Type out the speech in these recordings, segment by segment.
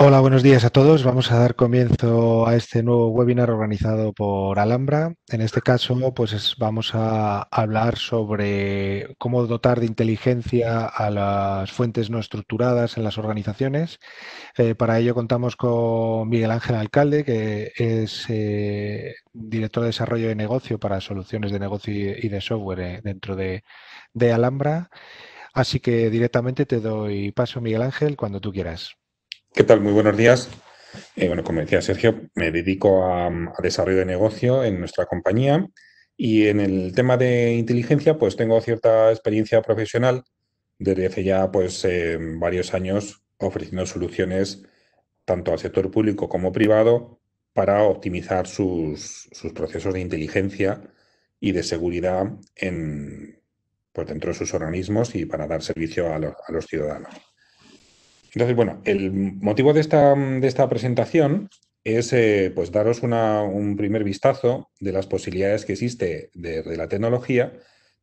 Hola, buenos días a todos. Vamos a dar comienzo a este nuevo webinar organizado por Alhambra. En este caso, vamos a hablar sobre cómo dotar de inteligencia a las fuentes no estructuradas en las organizaciones. Para ello contamos con Miguel Ángel Alcalde, que es director de desarrollo de negocio para soluciones de negocio y de software dentro de Alhambra. Así que directamente te doy paso, Miguel Ángel, cuando tú quieras. ¿Qué tal? Muy buenos días. Bueno, como decía Sergio, me dedico a desarrollo de negocio en nuestra compañía y en el tema de inteligencia, pues tengo cierta experiencia profesional desde hace ya varios años ofreciendo soluciones tanto al sector público como privado para optimizar sus procesos de inteligencia y de seguridad pues dentro de sus organismos y para dar servicio a los ciudadanos. Entonces, bueno, el motivo de esta presentación es pues daros un primer vistazo de las posibilidades que existe de la tecnología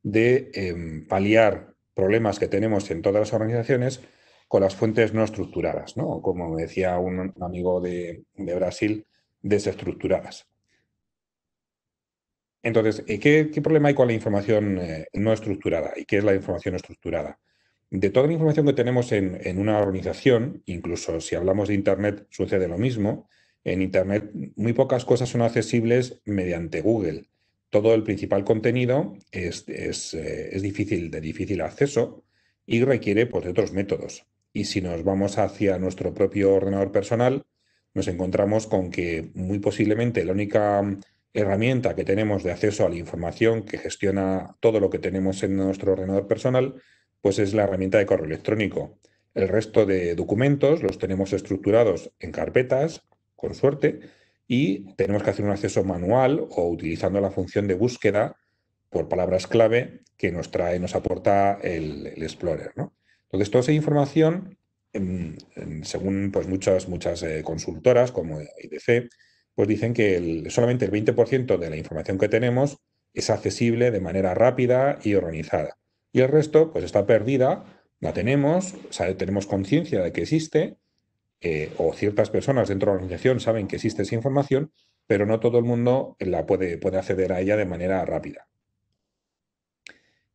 de paliar problemas que tenemos en todas las organizaciones con las fuentes no estructuradas, ¿no? O como me decía un amigo de Brasil, desestructuradas. Entonces, ¿qué problema hay con la información no estructurada? ¿Y qué es la información estructurada? De toda la información que tenemos en una organización, incluso si hablamos de Internet, sucede lo mismo. En Internet muy pocas cosas son accesibles mediante Google. Todo el principal contenido es de difícil acceso y requiere pues, de otros métodos. Y si nos vamos hacia nuestro propio ordenador personal, nos encontramos con que muy posiblemente la única herramienta que tenemos de acceso a la información que gestiona todo lo que tenemos en nuestro ordenador personal, pues es la herramienta de correo electrónico. El resto de documentos los tenemos estructurados en carpetas, con suerte, y tenemos que hacer un acceso manual o utilizando la función de búsqueda por palabras clave que nos aporta el Explorer, ¿no? Entonces, toda esa información, según pues, muchas consultoras como IDC, pues dicen que solamente el 20% de la información que tenemos es accesible de manera rápida y organizada. Y el resto, pues está perdida, la tenemos, tenemos conciencia de que existe, o ciertas personas dentro de la organización saben que existe esa información, pero no todo el mundo puede acceder a ella de manera rápida.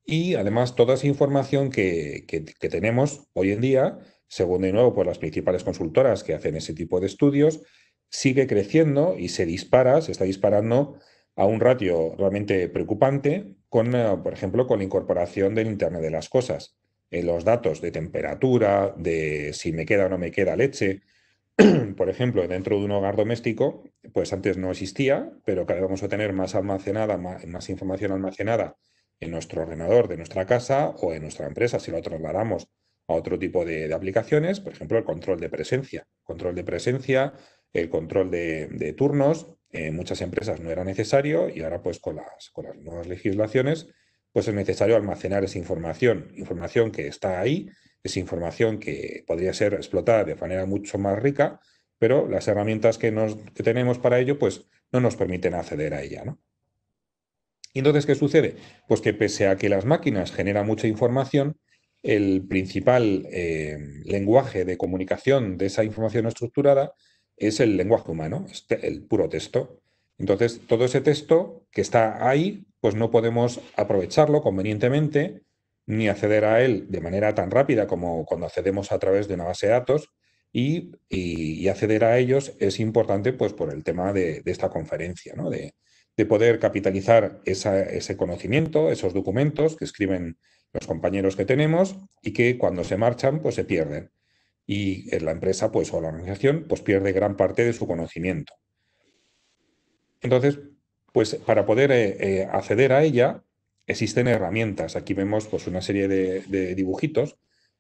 Y además, toda esa información que tenemos hoy en día, según de nuevo pues, las principales consultoras que hacen ese tipo de estudios, sigue creciendo y se está disparando a un ratio realmente preocupante por ejemplo, con la incorporación del Internet de las Cosas. Los datos de temperatura, de si me queda o no me queda leche, por ejemplo, dentro de un hogar doméstico, pues antes no existía, pero cada vez vamos a tener más almacenada, más información almacenada en nuestro ordenador de nuestra casa o en nuestra empresa, si lo trasladamos a otro tipo de aplicaciones, por ejemplo, el control de presencia. Control de presencia, el control de turnos, en muchas empresas no era necesario y ahora pues con las nuevas legislaciones pues es necesario almacenar esa información que está ahí, es información que podría ser explotada de manera mucho más rica, pero las herramientas que tenemos para ello pues no nos permiten acceder a ella, ¿no? Y entonces, ¿qué sucede? Pues que pese a que las máquinas generan mucha información, el principal lenguaje de comunicación de esa información estructurada es el lenguaje humano, el puro texto. Entonces, todo ese texto que está ahí, pues no podemos aprovecharlo convenientemente ni acceder a él de manera tan rápida como cuando accedemos a través de una base de datos. Y acceder a ellos es importante pues, por el tema de esta conferencia, ¿no? De poder capitalizar ese conocimiento, esos documentos que escriben los compañeros que tenemos y que cuando se marchan, pues se pierden. Y la empresa, pues, o la organización, pues pierde gran parte de su conocimiento. Entonces, pues para poder acceder a ella, existen herramientas. Aquí vemos pues una serie de dibujitos.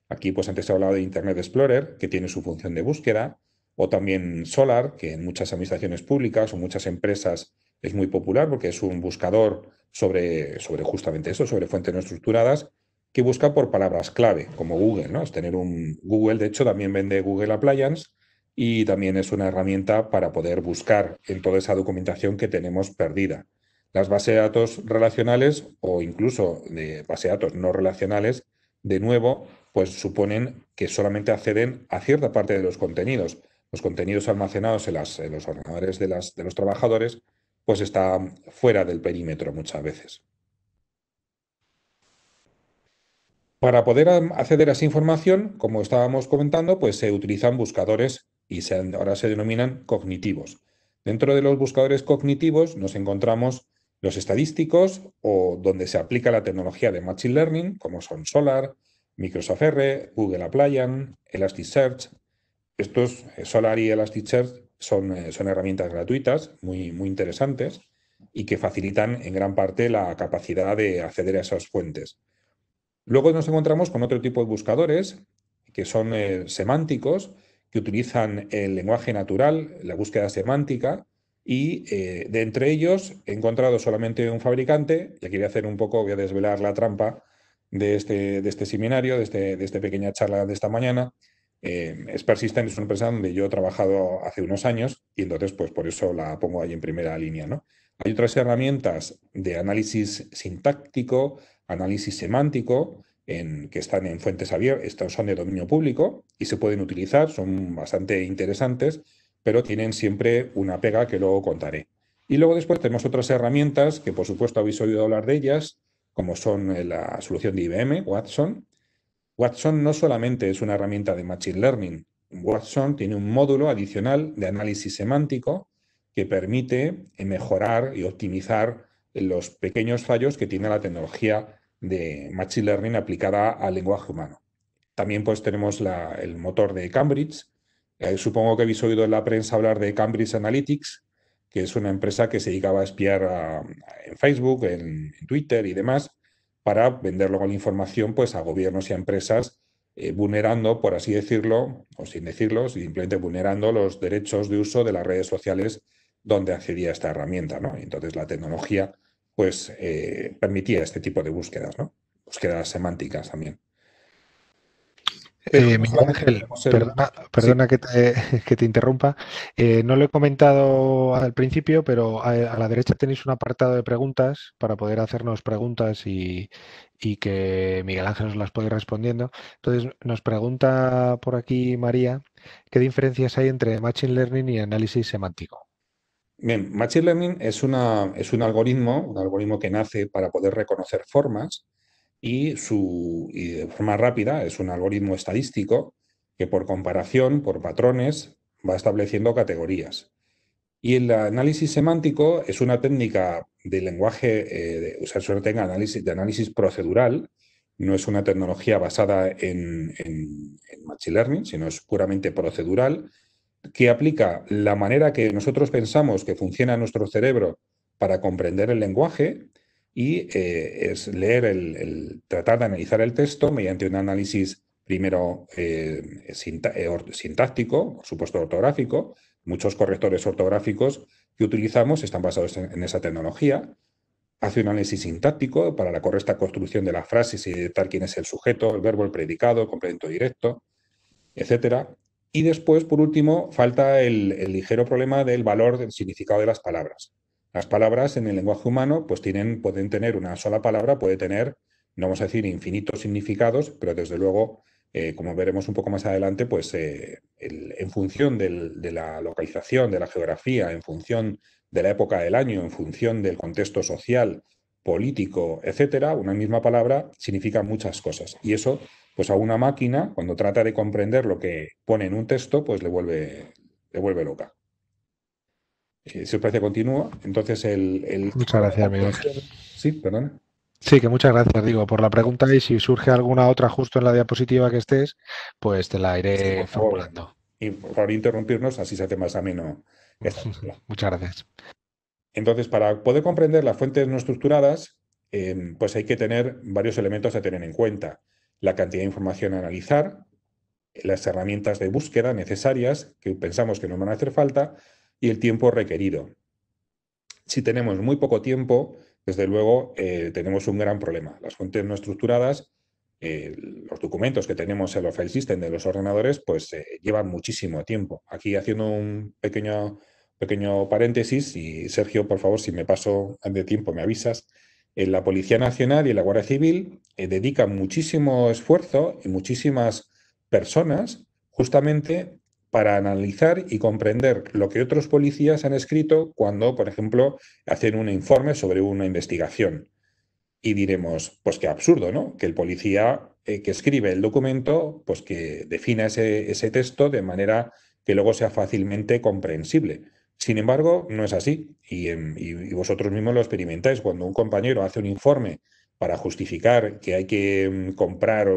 Aquí pues antes he hablado de Internet Explorer, que tiene su función de búsqueda, o también Solar, que en muchas administraciones públicas o muchas empresas es muy popular porque es un buscador sobre justamente eso, sobre fuentes no estructuradas, que busca por palabras clave, como Google, ¿no? Es tener un Google, de hecho, también vende Google Appliance y también es una herramienta para poder buscar en toda esa documentación que tenemos perdida. Las bases de datos relacionales o incluso de bases de datos no relacionales, de nuevo, pues suponen que solamente acceden a cierta parte de los contenidos, los contenidos almacenados en los ordenadores de los trabajadores, pues está fuera del perímetro muchas veces. Para poder acceder a esa información, como estábamos comentando, pues se utilizan buscadores y ahora se denominan cognitivos. Dentro de los buscadores cognitivos nos encontramos los estadísticos o donde se aplica la tecnología de Machine Learning, como son Solar, Microsoft R, Google Appliance, Elasticsearch. Estos, Solar y Elasticsearch, son herramientas gratuitas muy interesantes y que facilitan en gran parte la capacidad de acceder a esas fuentes. Luego nos encontramos con otro tipo de buscadores que son semánticos, que utilizan el lenguaje natural, la búsqueda semántica, y de entre ellos he encontrado solamente un fabricante, y aquí voy a desvelar la trampa de este seminario, de esta pequeña charla de esta mañana. Es Persistent, es una empresa donde yo he trabajado hace unos años y entonces pues por eso la pongo ahí en primera línea, ¿no? Hay otras herramientas de análisis sintáctico, análisis semántico, que están en fuentes abiertas, estos son de dominio público y se pueden utilizar, son bastante interesantes, pero tienen siempre una pega que luego contaré. Y luego después tenemos otras herramientas que por supuesto habéis oído hablar de ellas, como son la solución de IBM, Watson. Watson no solamente es una herramienta de Machine Learning, Watson tiene un módulo adicional de análisis semántico que permite mejorar y optimizar los pequeños fallos que tiene la tecnología de Machine Learning aplicada al lenguaje humano. También pues tenemos el motor de Cambridge. Supongo que habéis oído en la prensa hablar de Cambridge Analytics, que es una empresa que se dedicaba a espiar en Facebook, en Twitter y demás, para vender luego la información pues, a gobiernos y a empresas, vulnerando, por así decirlo, o sin decirlo, simplemente vulnerando los derechos de uso de las redes sociales donde accedía a esta herramienta, ¿no? Y entonces la tecnología pues, permitía este tipo de búsquedas, ¿no? Búsquedas semánticas también. Pero no Miguel solamente Ángel, tenemos Sí, perdona que te interrumpa. No lo he comentado al principio, pero a la derecha tenéis un apartado de preguntas para poder hacernos preguntas y que Miguel Ángel os las puede ir respondiendo. Entonces, nos pregunta por aquí María, ¿qué diferencias hay entre Machine Learning y análisis semántico? bien, Machine Learning es un algoritmo que nace para poder reconocer formas y de forma rápida es un algoritmo estadístico que por comparación, por patrones, va estableciendo categorías. Y el análisis semántico es una técnica de lenguaje, o sea, es una técnica de análisis procedural, no es una tecnología basada en Machine Learning, sino es puramente procedural, que aplica la manera que nosotros pensamos que funciona nuestro cerebro para comprender el lenguaje y es leer tratar de analizar el texto mediante un análisis primero sintáctico, por supuesto ortográfico. Muchos correctores ortográficos que utilizamos están basados en esa tecnología. Hace un análisis sintáctico para la correcta construcción de las frases y detectar quién es el sujeto, el verbo, el predicado, el complemento directo, etcétera. Y después, por último, falta el ligero problema del valor del significado de las palabras. Las palabras en el lenguaje humano pues pueden tener una sola palabra, puede tener, no vamos a decir infinitos significados, pero desde luego, como veremos un poco más adelante, pues en función de la localización, de la geografía, en función de la época del año, en función del contexto social, político, etcétera, una misma palabra significa muchas cosas. Y eso pues a una máquina, cuando trata de comprender lo que pone en un texto, pues le vuelve loca. Si os parece, continúa. Entonces, el Muchas tema de la gracias, Miguel Ángel. comprensión. Sí, perdona. Sí, que muchas gracias, digo, por la pregunta y si surge alguna otra justo en la diapositiva que estés, pues te la Sí, iré por favor. formulando. Y por favor, interrumpirnos, así se hace más ameno esta charla. Muchas gracias. Entonces, para poder comprender las fuentes no estructuradas, pues hay que tener varios elementos a tener en cuenta. La cantidad de información a analizar, las herramientas de búsqueda necesarias que pensamos que nos van a hacer falta y el tiempo requerido. Si tenemos muy poco tiempo, desde luego tenemos un gran problema. Las fuentes no estructuradas, los documentos que tenemos en los file system de los ordenadores, pues llevan muchísimo tiempo. Aquí haciendo un pequeño paréntesis, y Sergio, por favor, si me paso de tiempo, me avisas. La Policía Nacional y la Guardia Civil dedican muchísimo esfuerzo y muchísimas personas justamente para analizar y comprender lo que otros policías han escrito cuando, por ejemplo, hacen un informe sobre una investigación. Y diremos, pues qué absurdo, ¿no? Que el policía que escribe el documento, pues que defina ese texto de manera que luego sea fácilmente comprensible. Sin embargo, no es así. Y vosotros mismos lo experimentáis. Cuando un compañero hace un informe para justificar que hay que comprar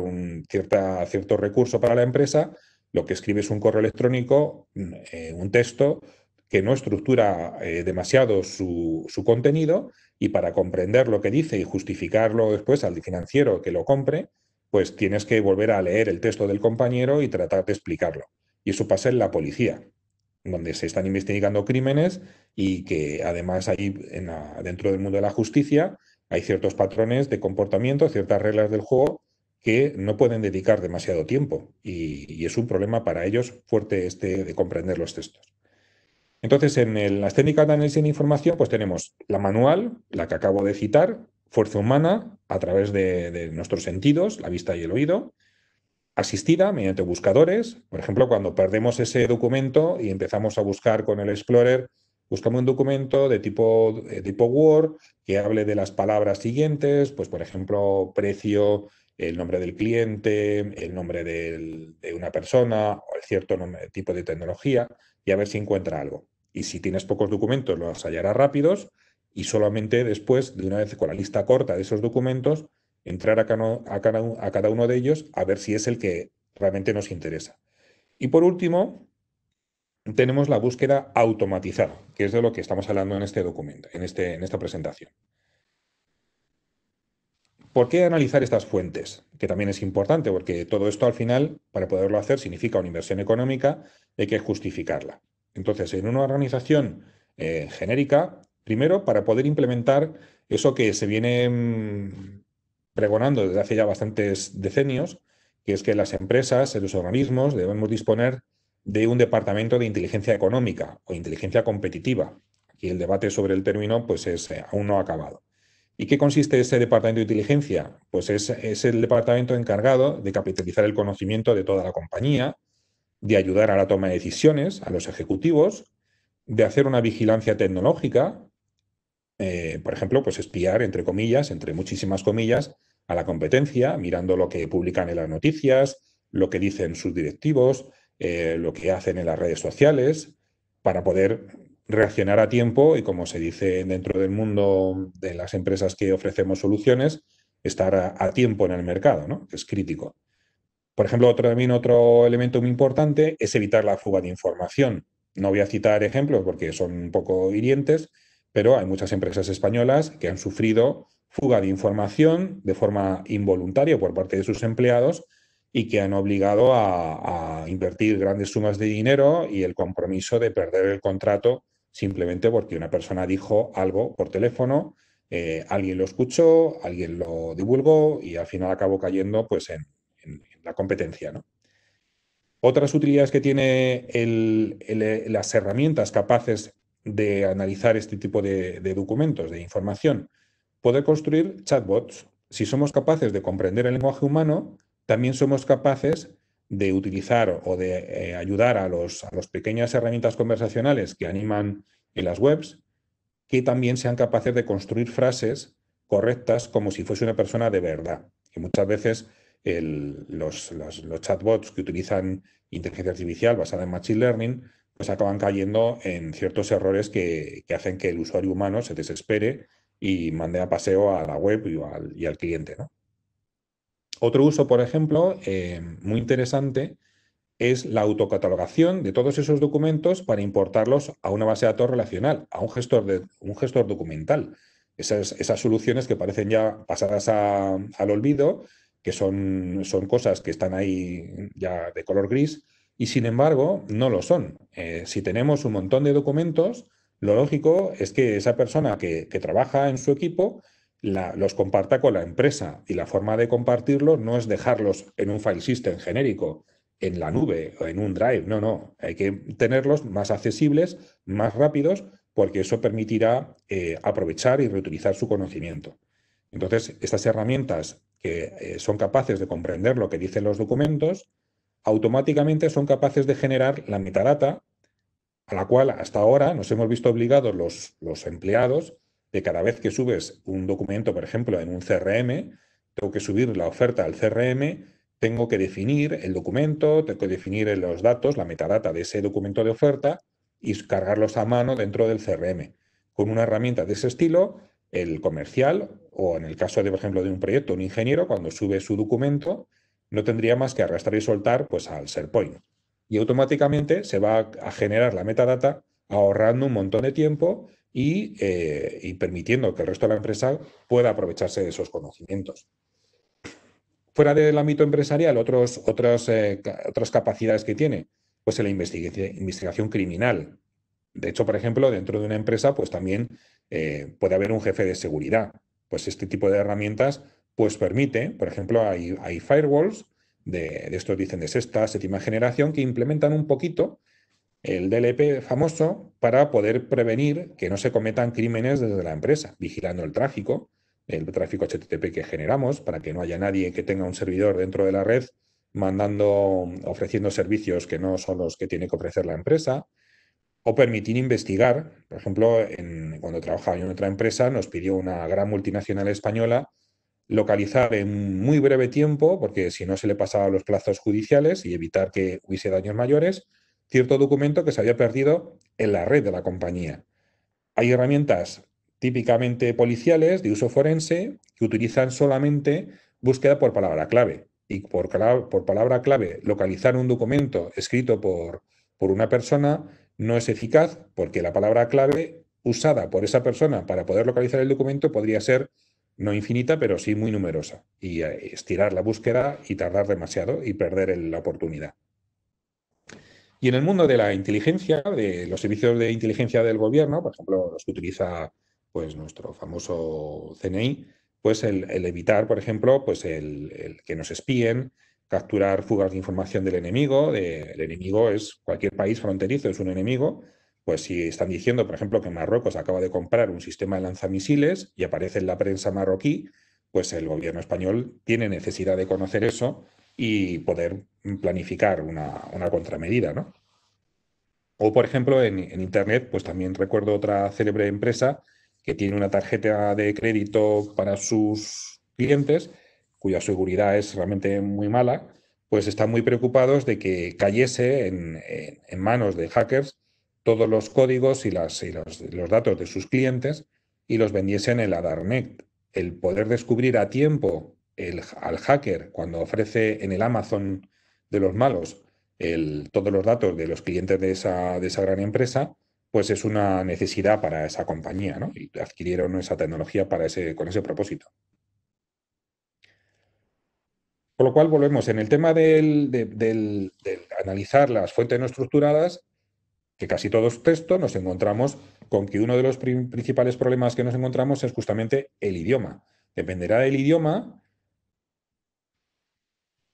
cierto recurso para la empresa, lo que escribe es un correo electrónico, un texto que no estructura demasiado su contenido, y para comprender lo que dice y justificarlo después al financiero que lo compre, pues tienes que volver a leer el texto del compañero y tratar de explicarlo. Y eso pasa en la policía, donde se están investigando crímenes y que además ahí dentro del mundo de la justicia hay ciertos patrones de comportamiento, ciertas reglas del juego que no pueden dedicar demasiado tiempo y es un problema para ellos fuerte este de comprender los textos. Entonces, las técnicas de análisis de información, pues tenemos la manual, la que acabo de citar, fuerza humana a través de nuestros sentidos, la vista y el oído, asistida mediante buscadores. Por ejemplo, cuando perdemos ese documento y empezamos a buscar con el Explorer, buscamos un documento de tipo Word que hable de las palabras siguientes, pues por ejemplo, precio, el nombre del cliente, el nombre de una persona o el cierto tipo de tecnología y a ver si encuentra algo. Y si tienes pocos documentos, los hallarás rápidos y solamente después, de una vez con la lista corta de esos documentos, entrar a cada uno de ellos a ver si es el que realmente nos interesa. Y por último, tenemos la búsqueda automatizada, que es de lo que estamos hablando en este documento, en esta presentación. ¿Por qué analizar estas fuentes? Que también es importante, porque todo esto al final, para poderlo hacer, significa una inversión económica, hay que justificarla. Entonces, en una organización genérica, primero, para poder implementar eso que se viene pregonando desde hace ya bastantes decenios, que es que las empresas, los organismos, debemos disponer de un departamento de inteligencia económica o inteligencia competitiva. Aquí el debate sobre el término pues aún no ha acabado. ¿Y qué consiste ese departamento de inteligencia? Pues es el departamento encargado de capitalizar el conocimiento de toda la compañía, de ayudar a la toma de decisiones a los ejecutivos, de hacer una vigilancia tecnológica, por ejemplo, pues espiar, entre comillas, entre muchísimas comillas, a la competencia, mirando lo que publican en las noticias, lo que dicen sus directivos, lo que hacen en las redes sociales, para poder reaccionar a tiempo y, como se dice dentro del mundo de las empresas que ofrecemos soluciones, estar a tiempo en el mercado, ¿no? Que es crítico. Por ejemplo, también otro elemento muy importante es evitar la fuga de información. No voy a citar ejemplos porque son un poco hirientes, pero hay muchas empresas españolas que han sufrido fuga de información de forma involuntaria por parte de sus empleados y que han obligado a invertir grandes sumas de dinero y el compromiso de perder el contrato simplemente porque una persona dijo algo por teléfono, alguien lo escuchó, alguien lo divulgó y al final acabó cayendo pues en la competencia, ¿no? Otras utilidades que tiene las herramientas capaces de analizar este tipo de documentos, de información, poder construir chatbots. Si somos capaces de comprender el lenguaje humano, también somos capaces de utilizar o de ayudar a las pequeñas herramientas conversacionales que animan en las webs, que también sean capaces de construir frases correctas como si fuese una persona de verdad. Que muchas veces los chatbots que utilizan inteligencia artificial basada en Machine Learning, pues acaban cayendo en ciertos errores que hacen que el usuario humano se desespere y mande a paseo a la web y al cliente, ¿no? Otro uso, por ejemplo, muy interesante, es la autocatalogación de todos esos documentos para importarlos a una base de datos relacional, a un gestor documental. Esas soluciones que parecen ya pasadas al olvido, que son cosas que están ahí ya de color gris, y sin embargo no lo son. Si tenemos un montón de documentos, lo lógico es que esa persona que trabaja en su equipo los comparta con la empresa, y la forma de compartirlos no es dejarlos en un file system genérico en la nube o en un drive. No, no. Hay que tenerlos más accesibles, más rápidos, porque eso permitirá aprovechar y reutilizar su conocimiento. Entonces, estas herramientas que son capaces de comprender lo que dicen los documentos, automáticamente son capaces de generar la metadata a la cual hasta ahora nos hemos visto obligados los empleados de cada vez que subes un documento, por ejemplo, en un CRM, tengo que subir la oferta al CRM, tengo que definir el documento, tengo que definir los datos, la metadata de ese documento de oferta y cargarlos a mano dentro del CRM. Con una herramienta de ese estilo, el comercial, o en el caso de, por ejemplo, de un proyecto, un ingeniero, cuando sube su documento, no tendría más que arrastrar y soltar pues, al SharePoint y automáticamente se va a generar la metadata ahorrando un montón de tiempo y permitiendo que el resto de la empresa pueda aprovecharse de esos conocimientos. Fuera del ámbito empresarial, otras capacidades que tiene, pues en la investigación criminal. De hecho, por ejemplo, dentro de una empresa, pues también puede haber un jefe de seguridad. Pues este tipo de herramientas, pues permite, por ejemplo, hay firewalls de estos dicen de sexta, séptima generación, que implementan un poquito el DLP famoso para poder prevenir que no se cometan crímenes desde la empresa, vigilando el tráfico HTTP que generamos, para que no haya nadie que tenga un servidor dentro de la red ofreciendo servicios que no son los que tiene que ofrecer la empresa, o permitir investigar. Por ejemplo, cuando trabajaba en otra empresa, nos pidió una gran multinacional española localizar en muy breve tiempo, porque si no se le pasaban los plazos judiciales y evitar que hubiese daños mayores, cierto documento que se había perdido en la red de la compañía. Hay herramientas típicamente policiales de uso forense que utilizan solamente búsqueda por palabra clave. Y por palabra clave, localizar un documento escrito por una persona no es eficaz porque la palabra clave usada por esa persona para poder localizar el documento podría ser no infinita, pero sí muy numerosa. Y estirar la búsqueda y tardar demasiado y perder la oportunidad. Y en el mundo de la inteligencia, de los servicios de inteligencia del gobierno, por ejemplo, los que utiliza pues, nuestro famoso CNI, pues el evitar, por ejemplo, pues el que nos espíen, capturar fugas de información del enemigo. El enemigo es cualquier país fronterizo, es un enemigo. Pues si están diciendo, por ejemplo, que Marruecos acaba de comprar un sistema de lanzamisiles y aparece en la prensa marroquí, pues el gobierno español tiene necesidad de conocer eso y poder planificar una contramedida, ¿no? O, por ejemplo, en Internet, pues también recuerdo otra célebre empresa que tiene una tarjeta de crédito para sus clientes, cuya seguridad es realmente muy mala, pues están muy preocupados de que cayese en manos de hackers todos los códigos los datos de sus clientes y los vendiesen en la Darknet. El poder descubrir a tiempo al hacker cuando ofrece en el Amazon de los malos todos los datos de los clientes de esa gran empresa, pues es una necesidad para esa compañía, ¿no? Y adquirieron esa tecnología con ese propósito. Por lo cual volvemos en el tema del analizar las fuentes no estructuradas, que casi todo es texto, nos encontramos con que uno de los principales problemas que nos encontramos es justamente el idioma. Dependerá del idioma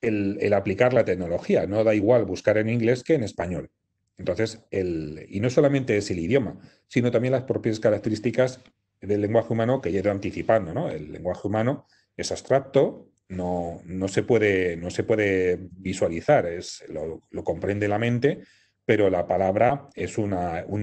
el aplicar la tecnología. No da igual buscar en inglés que en español. Entonces, y no solamente es el idioma, sino también las propias características del lenguaje humano que ya he ido anticipando, ¿no? El lenguaje humano es abstracto, no se puede visualizar, lo comprende la mente, pero la palabra es un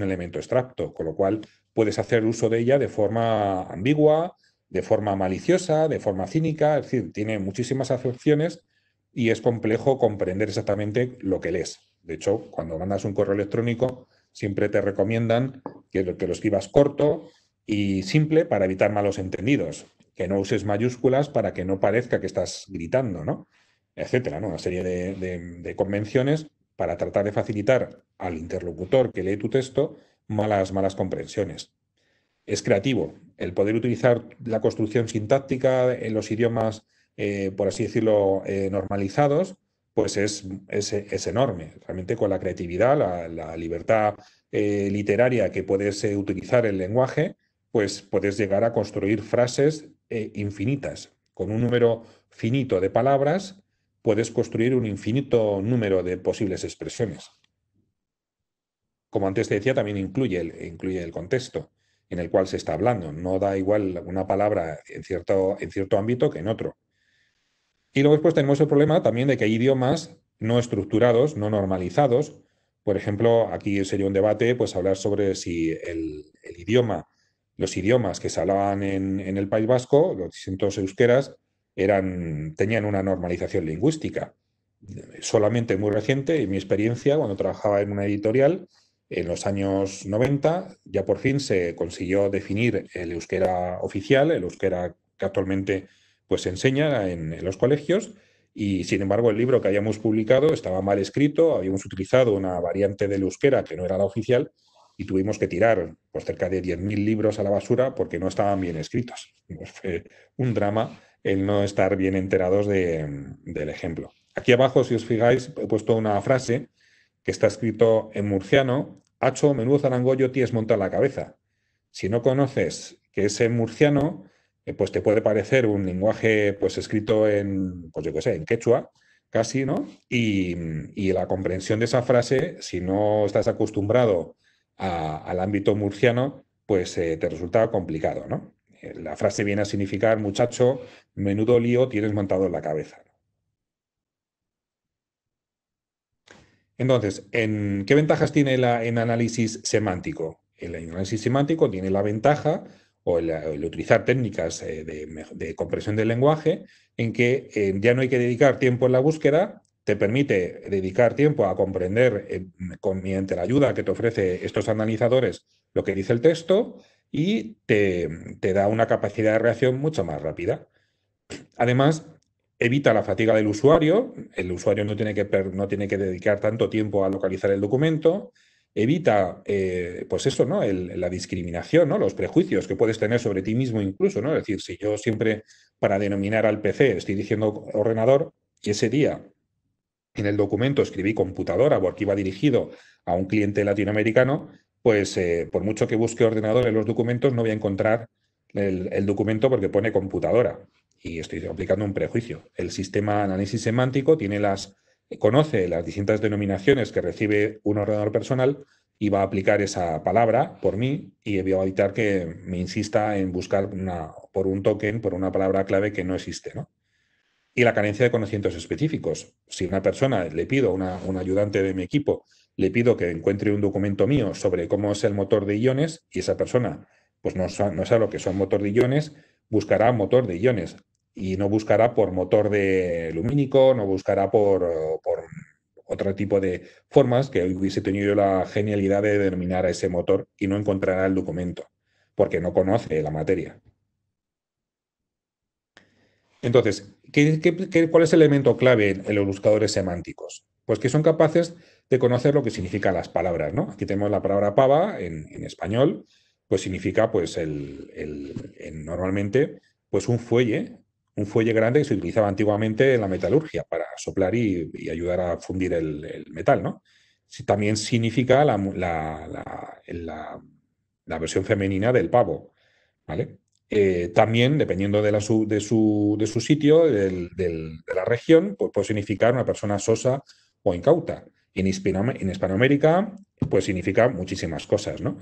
elemento abstracto, con lo cual puedes hacer uso de ella de forma ambigua, de forma maliciosa, de forma cínica, es decir, tiene muchísimas acepciones y es complejo comprender exactamente lo que lees. De hecho, cuando mandas un correo electrónico, siempre te recomiendan que lo escribas corto y simple para evitar malos entendidos, que no uses mayúsculas para que no parezca que estás gritando, ¿no? Etcétera, ¿no? Una serie de convenciones para tratar de facilitar al interlocutor que lee tu texto malas comprensiones. Es creativo. El poder utilizar la construcción sintáctica en los idiomas, por así decirlo, normalizados, pues es enorme. Realmente con la creatividad, la libertad literaria que puedes utilizar el lenguaje, pues puedes llegar a construir frases infinitas. Con un número finito de palabras, puedes construir un infinito número de posibles expresiones. Como antes te decía, también incluye el contexto en el cual se está hablando. No da igual una palabra en cierto ámbito que en otro. Y luego después tenemos el problema también de que hay idiomas no estructurados, no normalizados. Por ejemplo, aquí sería un debate, pues hablar sobre si el idioma, los idiomas que se hablaban en el País Vasco, los distintos euskeras, tenían una normalización lingüística. Solamente muy reciente, en mi experiencia, cuando trabajaba en una editorial, en los años 90, ya por fin se consiguió definir el euskera oficial, el euskera que actualmente pues, se enseña en los colegios, y sin embargo el libro que habíamos publicado estaba mal escrito, habíamos utilizado una variante del euskera que no era la oficial, y tuvimos que tirar pues, cerca de 10.000 libros a la basura porque no estaban bien escritos. Pues fue un drama el no estar bien enterados del ejemplo. Aquí abajo, si os fijáis, he puesto una frase que está escrito en murciano: Hacho, menudo zarangollo tienes montado en la cabeza. Si no conoces que es en murciano, pues te puede parecer un lenguaje pues escrito en, pues yo qué sé, en quechua, casi, ¿no? Y la comprensión de esa frase, si no estás acostumbrado al ámbito murciano, pues te resulta complicado, ¿no? La frase viene a significar: muchacho, menudo lío tienes montado en la cabeza. Entonces, ¿qué ventajas tiene el análisis semántico? El análisis semántico tiene la ventaja, o el utilizar técnicas de comprensión del lenguaje, en que ya no hay que dedicar tiempo en la búsqueda, te permite dedicar tiempo a comprender, mediante la ayuda que te ofrece estos analizadores, lo que dice el texto, y te da una capacidad de reacción mucho más rápida. Además, evita la fatiga del usuario. El usuario no tiene que dedicar tanto tiempo a localizar el documento. Evita, pues eso, ¿no? La discriminación, ¿no? Los prejuicios que puedes tener sobre ti mismo incluso, ¿no? Es decir, si yo siempre para denominar al PC estoy diciendo ordenador, y ese día en el documento escribí computadora porque iba dirigido a un cliente latinoamericano, pues por mucho que busque ordenador en los documentos, no voy a encontrar el documento porque pone computadora. Y estoy aplicando un prejuicio. El sistema de análisis semántico conoce las distintas denominaciones que recibe un ordenador personal y va a aplicar esa palabra por mí, y voy a evitar que me insista en buscar por un token, por una palabra clave que no existe, ¿no? Y la carencia de conocimientos específicos. Si una persona le pido, un ayudante de mi equipo, le pido que encuentre un documento mío sobre cómo es el motor de iones, y esa persona pues no sabe lo que son motor de iones, buscará motor de iones y no buscará por motor de lumínico, no buscará por otro tipo de formas que hubiese tenido yo la genialidad de denominar a ese motor, y no encontrará el documento porque no conoce la materia. Entonces, ¿cuál es el elemento clave en los buscadores semánticos? Pues que son capaces de conocer lo que significan las palabras, ¿no? Aquí tenemos la palabra pava en español, pues significa, pues, normalmente, pues un fuelle grande que se utilizaba antiguamente en la metalurgia para soplar y ayudar a fundir el metal, ¿no? Sí, también significa la versión femenina del pavo, ¿vale? También, dependiendo de su sitio, de la región, pues puede significar una persona sosa o incauta. En Hispanoamérica, pues significa muchísimas cosas, ¿no?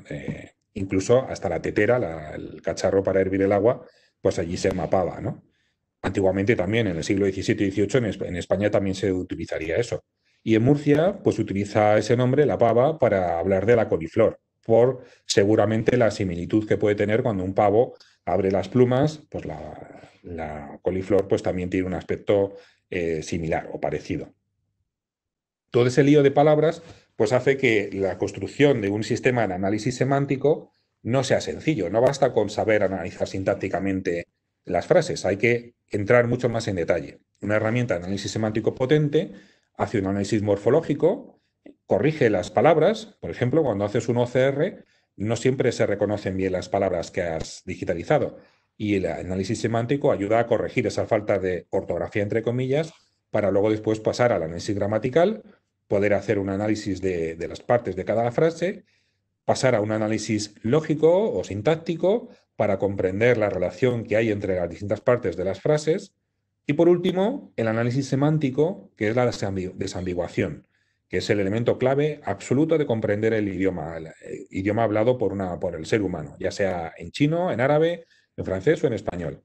Incluso hasta la tetera, el cacharro para hervir el agua, pues allí se mapaba, ¿no? Antiguamente también, en el siglo XVII y XVIII, en España también se utilizaría eso. Y en Murcia, pues se utiliza ese nombre, la pava, para hablar de la coliflor, por seguramente la similitud que puede tener cuando un pavo abre las plumas, pues la coliflor pues también tiene un aspecto similar o parecido. Todo ese lío de palabras pues hace que la construcción de un sistema de análisis semántico no sea sencillo. No basta con saber analizar sintácticamente las frases, hay que entrar mucho más en detalle. Una herramienta de análisis semántico potente hace un análisis morfológico, corrige las palabras. Por ejemplo, cuando haces un OCR, no siempre se reconocen bien las palabras que has digitalizado, y el análisis semántico ayuda a corregir esa falta de ortografía, entre comillas, para luego después pasar al análisis gramatical, poder hacer un análisis de las partes de cada frase, pasar a un análisis lógico o sintáctico para comprender la relación que hay entre las distintas partes de las frases, y por último, el análisis semántico, que es la desambiguación, que es el elemento clave absoluto de comprender el idioma hablado por el ser humano, ya sea en chino, en árabe, en francés o en español.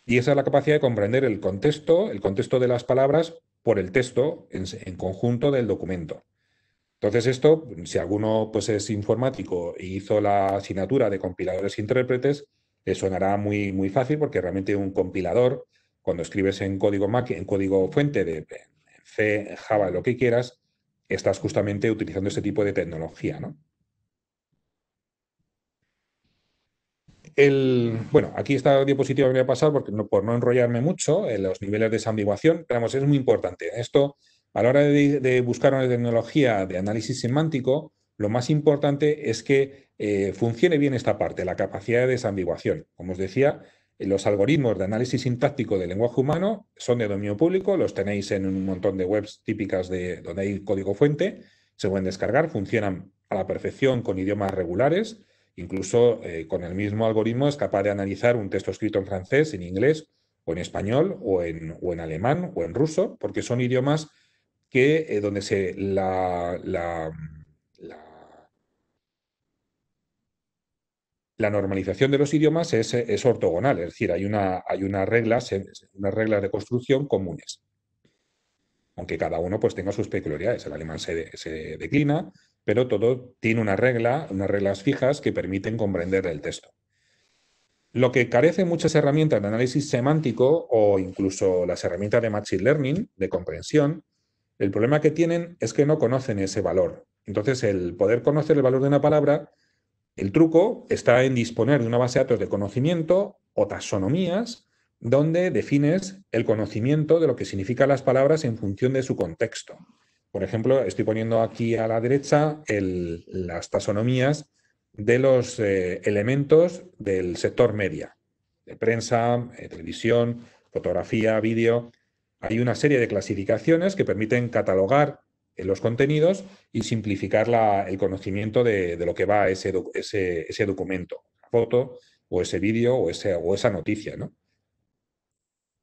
Y esa es la capacidad de comprender el contexto de las palabras por el texto en conjunto del documento. Entonces esto, si alguno pues, es informático e hizo la asignatura de compiladores e intérpretes, le sonará muy, muy fácil porque realmente un compilador, cuando escribes en en código fuente de C, Java, lo que quieras, estás justamente utilizando ese tipo de tecnología, ¿no? Bueno, aquí esta diapositiva me voy a pasar porque por no enrollarme mucho en los niveles de desambiguación, pero vamos, es muy importante. Esto, a la hora de buscar una tecnología de análisis semántico, lo más importante es que funcione bien esta parte, la capacidad de desambiguación. Como os decía, los algoritmos de análisis sintáctico del lenguaje humano son de dominio público, los tenéis en un montón de webs típicas de donde hay código fuente, se pueden descargar, funcionan a la perfección con idiomas regulares. Incluso con el mismo algoritmo es capaz de analizar un texto escrito en francés, en inglés, o en español, o en alemán, o en ruso, porque son idiomas que donde la normalización de los idiomas es ortogonal, es decir, hay unas reglas de construcción comunes, aunque cada uno pues, tenga sus peculiaridades. El alemán se declina, pero todo tiene unas reglas fijas que permiten comprender el texto. Lo que carecen muchas herramientas de análisis semántico o incluso las herramientas de Machine Learning, de comprensión, el problema que tienen es que no conocen ese valor. Entonces, el poder conocer el valor de una palabra, el truco está en disponer de una base de datos de conocimiento o taxonomías donde defines el conocimiento de lo que significan las palabras en función de su contexto. Por ejemplo, estoy poniendo aquí a la derecha las taxonomías de los elementos del sector media, de prensa, televisión, fotografía, vídeo. Hay una serie de clasificaciones que permiten catalogar los contenidos y simplificar el conocimiento de lo que va a ese documento, la foto o ese vídeo o esa noticia, ¿no?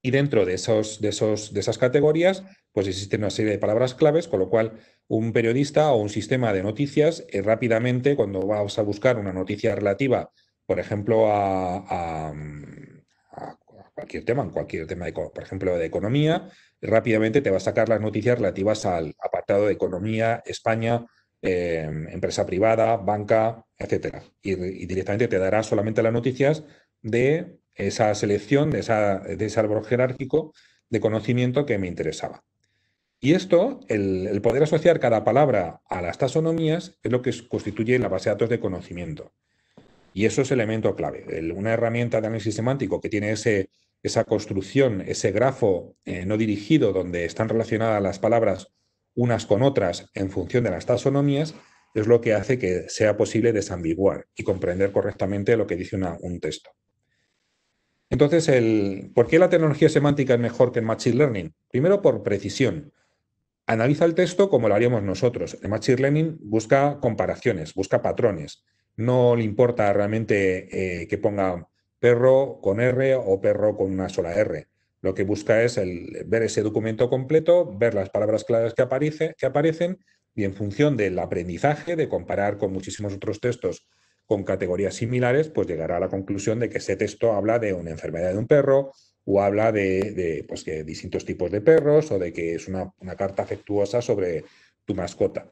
Y dentro de esas categorías, pues existen una serie de palabras claves, con lo cual un periodista o un sistema de noticias rápidamente, cuando vas a buscar una noticia relativa, por ejemplo, a cualquier tema, por ejemplo, de economía, rápidamente te va a sacar las noticias relativas al apartado de economía, España, empresa privada, banca, etcétera. Y directamente te dará solamente las noticias de esa selección, de ese árbol jerárquico de conocimiento que me interesaba. Y esto, el poder asociar cada palabra a las taxonomías, es lo que constituye la base de datos de conocimiento. Y eso es elemento clave. Una herramienta de análisis semántico que tiene esa construcción, ese grafo no dirigido donde están relacionadas las palabras unas con otras en función de las taxonomías, es lo que hace que sea posible desambiguar y comprender correctamente lo que dice un texto. Entonces, ¿por qué la tecnología semántica es mejor que el Machine Learning? Primero, por precisión. Analiza el texto como lo haríamos nosotros. El Machine Learning busca comparaciones, busca patrones. No le importa realmente que ponga perro con R o perro con una sola R. Lo que busca es ver ese documento completo, ver las palabras claves que aparecen y en función del aprendizaje, de comparar con muchísimos otros textos con categorías similares, pues llegará a la conclusión de que ese texto habla de una enfermedad de un perro o habla pues, de distintos tipos de perros o de que es una carta afectuosa sobre tu mascota.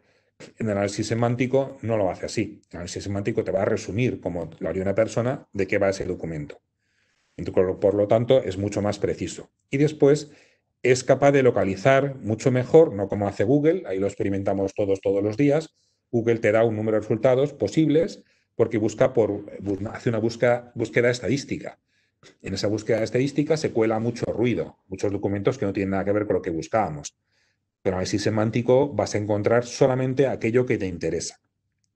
En el análisis semántico no lo hace así. El análisis semántico te va a resumir, como lo haría una persona, de qué va ese documento. Por lo tanto, es mucho más preciso. Y después es capaz de localizar mucho mejor, no como hace Google, ahí lo experimentamos todos los días. Google te da un número de resultados posibles porque hace una búsqueda estadística. En esa búsqueda estadística se cuela mucho ruido, muchos documentos que no tienen nada que ver con lo que buscábamos. Pero en análisis semántico vas a encontrar solamente aquello que te interesa.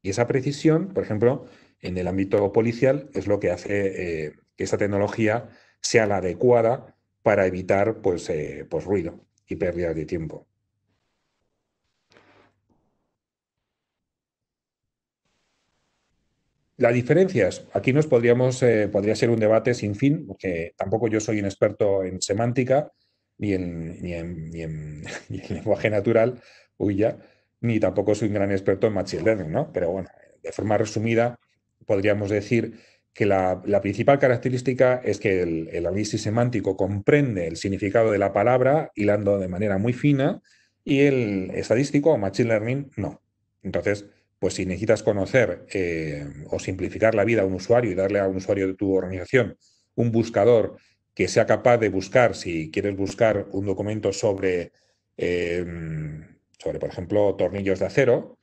Y esa precisión, por ejemplo, en el ámbito policial, es lo que hace que esa tecnología sea la adecuada para evitar pues ruido y pérdidas de tiempo. Las diferencias, aquí podría ser un debate sin fin, porque tampoco yo soy un experto en semántica, ni en lenguaje natural, uy ya, ni tampoco soy un gran experto en machine learning, ¿no? Pero bueno, de forma resumida, podríamos decir que la principal característica es que el análisis semántico comprende el significado de la palabra, hilando de manera muy fina, y el estadístico o Machine Learning no. Entonces, pues si necesitas conocer o simplificar la vida a un usuario y darle a un usuario de tu organización un buscador que sea capaz de buscar, si quieres buscar un documento eh, sobre por ejemplo, tornillos de acero,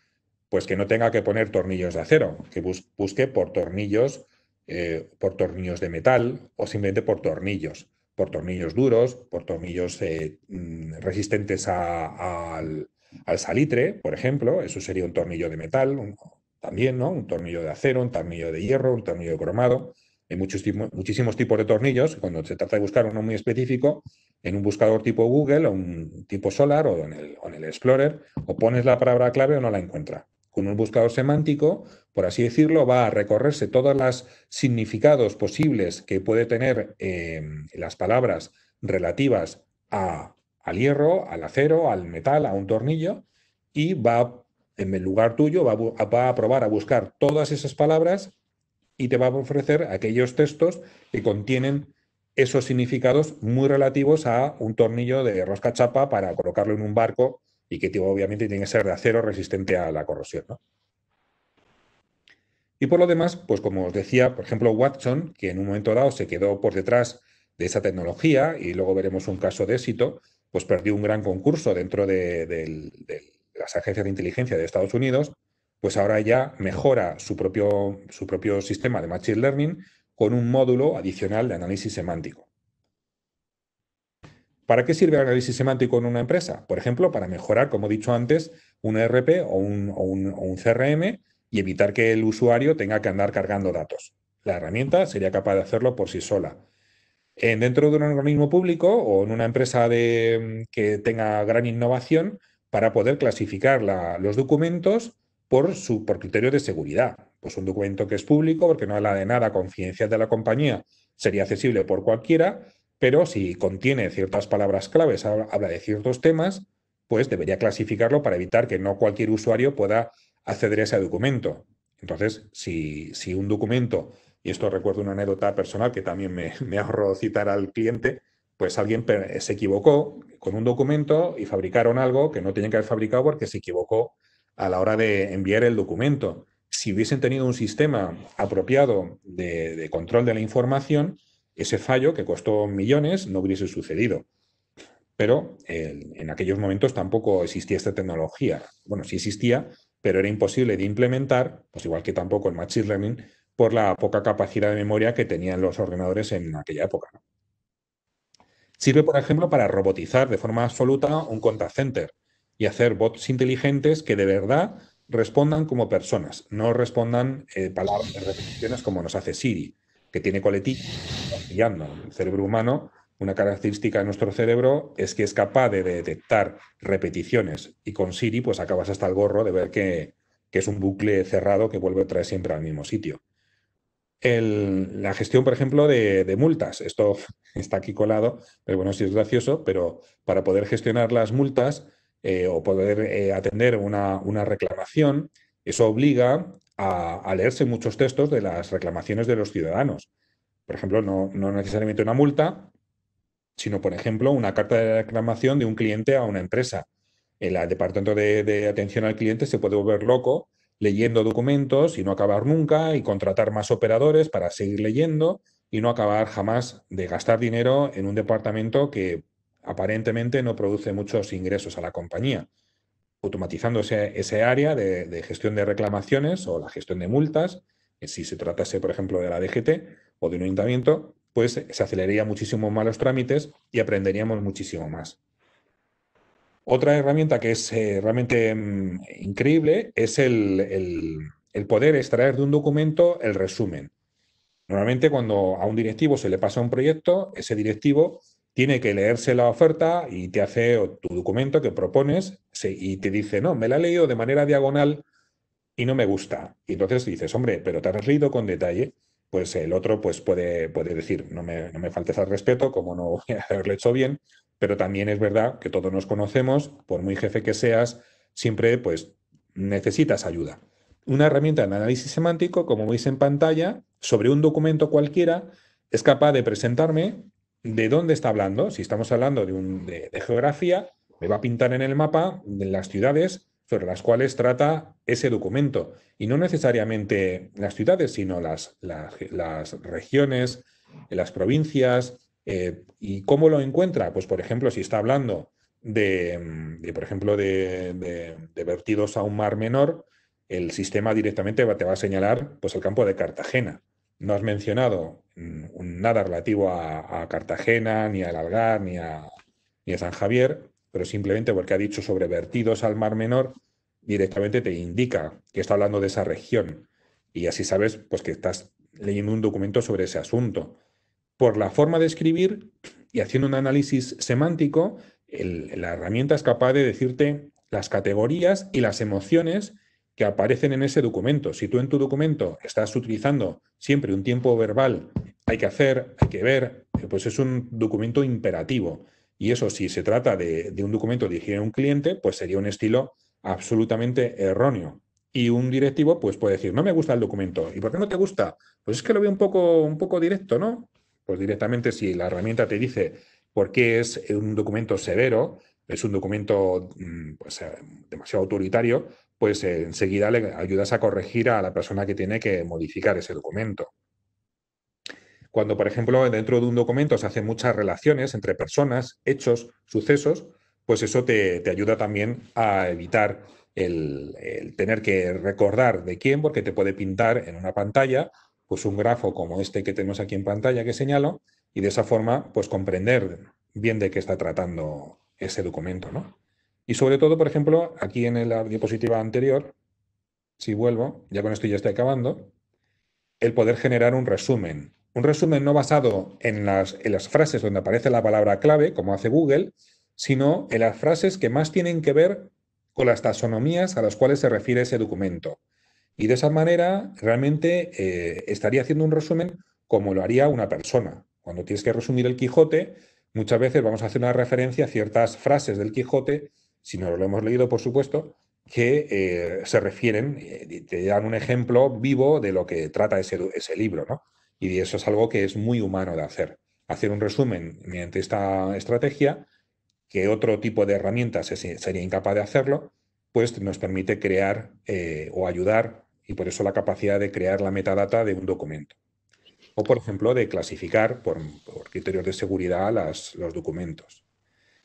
pues que no tenga que poner tornillos de acero, que busque por tornillos de metal o simplemente por tornillos duros, por tornillos resistentes al salitre, por ejemplo, eso sería un tornillo de metal, también, ¿no? Un tornillo de acero, un tornillo de hierro, un tornillo de cromado. Hay muchísimos tipos de tornillos. Cuando se trata de buscar uno muy específico, en un buscador tipo Google o un tipo Solar o en el Explorer, o pones la palabra clave o no la encuentra. Con un buscador semántico, por así decirlo, va a recorrerse todos los significados posibles que puede tener las palabras relativas al hierro, al acero, al metal, a un tornillo, y en el lugar tuyo, va a probar a buscar todas esas palabras y te va a ofrecer aquellos textos que contienen esos significados muy relativos a un tornillo de rosca chapa para colocarlo en un barco y que obviamente tiene que ser de acero resistente a la corrosión, ¿no? Y por lo demás, pues como os decía, por ejemplo, Watson, que en un momento dado se quedó por detrás de esa tecnología, y luego veremos un caso de éxito, pues perdió un gran concurso dentro de las agencias de inteligencia de Estados Unidos, pues ahora ya mejora su propio sistema de Machine Learning con un módulo adicional de análisis semántico. ¿Para qué sirve el análisis semántico en una empresa? Por ejemplo, para mejorar, como he dicho antes, un ERP o un CRM y evitar que el usuario tenga que andar cargando datos. La herramienta sería capaz de hacerlo por sí sola. Dentro de un organismo público o en una empresa que tenga gran innovación, para poder clasificar los documentos por criterios de seguridad. Pues un documento que es público, porque no habla de nada confidencial de la compañía, sería accesible por cualquiera, pero si contiene ciertas palabras claves, habla de ciertos temas, pues debería clasificarlo para evitar que no cualquier usuario pueda acceder a ese documento. Entonces, si un documento, y esto recuerdo una anécdota personal que también me ahorró citar al cliente, pues alguien se equivocó con un documento y fabricaron algo que no tenían que haber fabricado porque se equivocó a la hora de enviar el documento. Si hubiesen tenido un sistema apropiado de control de la información, ese fallo, que costó millones, no hubiese sucedido. Pero en aquellos momentos tampoco existía esta tecnología. Bueno, sí existía, pero era imposible de implementar, pues igual que tampoco el Machine Learning, por la poca capacidad de memoria que tenían los ordenadores en aquella época, ¿no? Sirve, por ejemplo, para robotizar de forma absoluta un contact center y hacer bots inteligentes que de verdad respondan como personas, no respondan palabras, repeticiones como nos hace Siri, que tiene coletillas, guiando. El cerebro humano, una característica de nuestro cerebro es que es capaz de detectar repeticiones, y con Siri pues acabas hasta el gorro de ver que es un bucle cerrado que vuelve a traer siempre al mismo sitio. La gestión, por ejemplo, de multas. Esto está aquí colado, pero bueno, sí es gracioso, pero para poder gestionar las multas o poder atender una reclamación, eso obliga a leerse muchos textos de las reclamaciones de los ciudadanos. Por ejemplo, no necesariamente una multa, sino, por ejemplo, una carta de reclamación de un cliente a una empresa. El departamento de atención al cliente se puede volver loco leyendo documentos y no acabar nunca, y contratar más operadores para seguir leyendo y no acabar jamás de gastar dinero en un departamento que aparentemente no produce muchos ingresos a la compañía. Automatizando ese área de gestión de reclamaciones o la gestión de multas, si se tratase, por ejemplo, de la DGT o de un ayuntamiento, pues se aceleraría muchísimo más los trámites y aprenderíamos muchísimo más. Otra herramienta que es realmente increíble es el poder extraer de un documento el resumen. Normalmente cuando a un directivo se le pasa un proyecto, ese directivo tiene que leerse la oferta y te hace tu documento que propones y te dice, no, me la he leído de manera diagonal y no me gusta. Y entonces dices, hombre, pero te has leído con detalle. Pues el otro pues puede decir, no me faltes al respeto, como no voy a haberlo hecho bien, pero también es verdad que todos nos conocemos, por muy jefe que seas, siempre pues necesitas ayuda. Una herramienta de análisis semántico, como veis en pantalla, sobre un documento cualquiera, es capaz de presentarme de dónde está hablando. Si estamos hablando de geografía, me va a pintar en el mapa de las ciudades sobre las cuales trata ese documento. Y no necesariamente las ciudades, sino las regiones, las provincias. ¿Y cómo lo encuentra? Pues, por ejemplo, si está hablando por ejemplo, de vertidos a un mar menor, el sistema directamente te va a señalar pues, el campo de Cartagena. No has mencionado nada relativo a Cartagena, ni al Algar, ni a San Javier, pero simplemente porque ha dicho sobre vertidos al Mar Menor, directamente te indica que está hablando de esa región. Y así sabes pues, que estás leyendo un documento sobre ese asunto. Por la forma de escribir y haciendo un análisis semántico, la herramienta es capaz de decirte las categorías y las emociones que aparecen en ese documento. Si tú en tu documento estás utilizando siempre un tiempo verbal, hay que hacer, hay que ver, pues es un documento imperativo. Y eso, si se trata de un documento dirigido a un cliente, pues sería un estilo absolutamente erróneo. Y un directivo, pues puede decir, no me gusta el documento. ¿Y por qué no te gusta? Pues es que lo veo un poco directo, ¿no? Pues directamente, si la herramienta te dice por qué es un documento severo, es un documento pues, demasiado autoritario, pues enseguida le ayudas a corregir a la persona que tiene que modificar ese documento. Cuando, por ejemplo, dentro de un documento se hacen muchas relaciones entre personas, hechos, sucesos, pues eso te ayuda también a evitar el tener que recordar de quién, porque te puede pintar en una pantalla pues un grafo como este que tenemos aquí en pantalla que señalo, y de esa forma pues comprender bien de qué está tratando ese documento, ¿no? Y sobre todo, por ejemplo, aquí en la diapositiva anterior, si vuelvo, ya con esto ya estoy acabando, el poder generar un resumen. Un resumen no basado en las frases donde aparece la palabra clave, como hace Google, sino en las frases que más tienen que ver con las taxonomías a las cuales se refiere ese documento. Y de esa manera realmente estaría haciendo un resumen como lo haría una persona. Cuando tienes que resumir el Quijote, muchas veces vamos a hacer una referencia a ciertas frases del Quijote, si no lo hemos leído, por supuesto, que se refieren, te dan un ejemplo vivo de lo que trata ese libro, ¿no? Y eso es algo que es muy humano de hacer. Hacer un resumen mediante esta estrategia, que otro tipo de herramientas sería incapaz de hacerlo, pues nos permite crear o ayudar, y por eso la capacidad de crear la metadata de un documento. O, por ejemplo, de clasificar por criterios de seguridad los documentos.